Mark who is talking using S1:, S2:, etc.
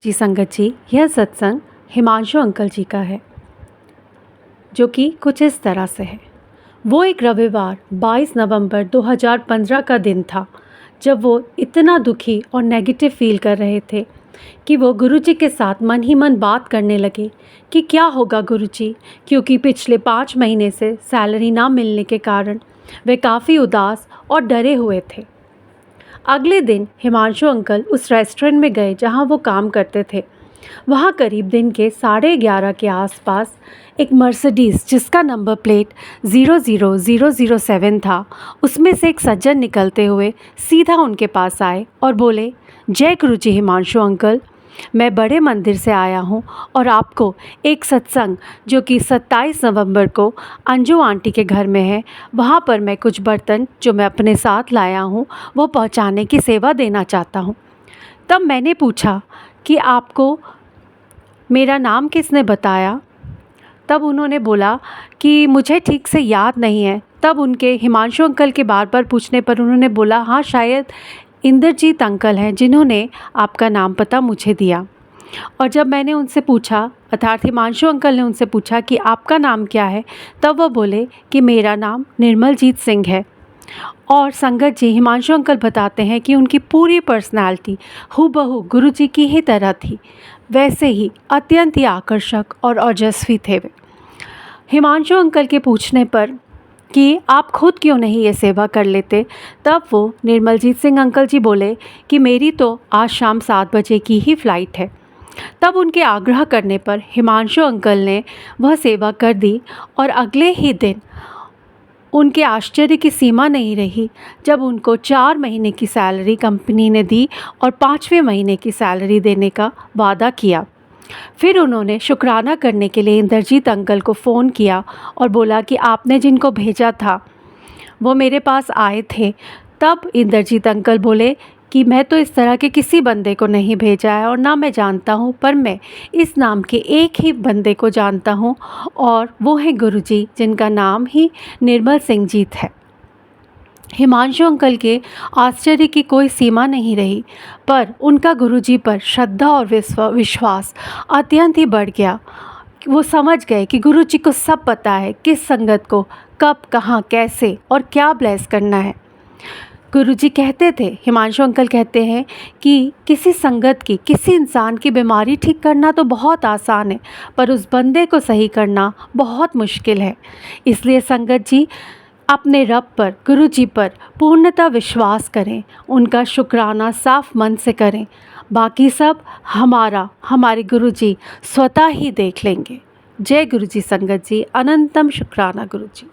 S1: जी संगत जी, यह सत्संग हिमांशु अंकल जी का है, जो कि कुछ इस तरह से है। वो एक रविवार 22 नवंबर 2015 का दिन था, जब वो इतना दुखी और नेगेटिव फील कर रहे थे कि वो गुरुजी के साथ मन ही मन बात करने लगे कि क्या होगा गुरुजी, क्योंकि पिछले 5 महीने से सैलरी ना मिलने के कारण वे काफ़ी उदास और डरे हुए थे। अगले दिन हिमांशु अंकल उस रेस्टोरेंट में गए जहां वो काम करते थे। वहां करीब दिन के 11:30 के आसपास एक मर्सिडीज़ जिसका नंबर प्लेट 00007 था, उसमें से एक सज्जन निकलते हुए सीधा उनके पास आए और बोले, जय गुरुजी हिमांशु अंकल, मैं बड़े मंदिर से आया हूँ और आपको एक सत्संग जो कि 27 नवंबर को अंजू आंटी के घर में है, वहाँ पर मैं कुछ बर्तन जो मैं अपने साथ लाया हूँ वो पहुँचाने की सेवा देना चाहता हूँ। तब मैंने पूछा कि आपको मेरा नाम किसने बताया? तब उन्होंने बोला कि मुझे ठीक से याद नहीं है। तब उनके हिमांशु अंकल के बार बार पूछने पर उन्होंने बोला, हाँ शायद इंद्रजीत अंकल हैं जिन्होंने आपका नाम पता मुझे दिया। और जब मैंने उनसे पूछा, अर्थात हिमांशु अंकल ने उनसे पूछा कि आपका नाम क्या है, तब वो बोले कि मेरा नाम निर्मलजीत सिंह है। और संगत जी, हिमांशु अंकल बताते हैं कि उनकी पूरी पर्सनालिटी हूबहू गुरुजी की ही तरह थी, वैसे ही अत्यंत ही आकर्षक और ओजस्वी थे वे। हिमांशु अंकल के पूछने पर कि आप खुद क्यों नहीं ये सेवा कर लेते, तब वो निर्मलजीत सिंह अंकल जी बोले कि मेरी तो आज शाम 7 बजे की ही फ़्लाइट है। तब उनके आग्रह करने पर हिमांशु अंकल ने वह सेवा कर दी और अगले ही दिन उनके आश्चर्य की सीमा नहीं रही जब उनको 4 महीने की सैलरी कंपनी ने दी और 5वें महीने की सैलरी देने का वादा किया। फिर उन्होंने शुक्राना करने के लिए इंद्रजीत अंकल को फ़ोन किया और बोला कि आपने जिनको भेजा था वो मेरे पास आए थे। तब इंद्रजीत अंकल बोले कि मैं तो इस तरह के किसी बंदे को नहीं भेजा है और ना मैं जानता हूँ, पर मैं इस नाम के एक ही बंदे को जानता हूँ और वो है गुरुजी, जिनका नाम ही निर्मल सिंह जीत है। हिमांशु अंकल के आश्चर्य की कोई सीमा नहीं रही, पर उनका गुरुजी पर श्रद्धा और विश्वास अत्यंत ही बढ़ गया। वो समझ गए कि गुरुजी को सब पता है किस संगत को कब, कहाँ, कैसे और क्या ब्लेस करना है। गुरुजी कहते थे, हिमांशु अंकल कहते हैं कि किसी संगत की, किसी इंसान की बीमारी ठीक करना तो बहुत आसान है, पर उस बंदे को सही करना बहुत मुश्किल है। इसलिए संगत जी, अपने रब पर, गुरुजी पर पूर्णतः विश्वास करें, उनका शुक्राना साफ मन से करें। बाकी सब हमारे गुरुजी स्वतः ही देख लेंगे। जय गुरुजी संगत जी, अनंतम शुक्राना गुरुजी।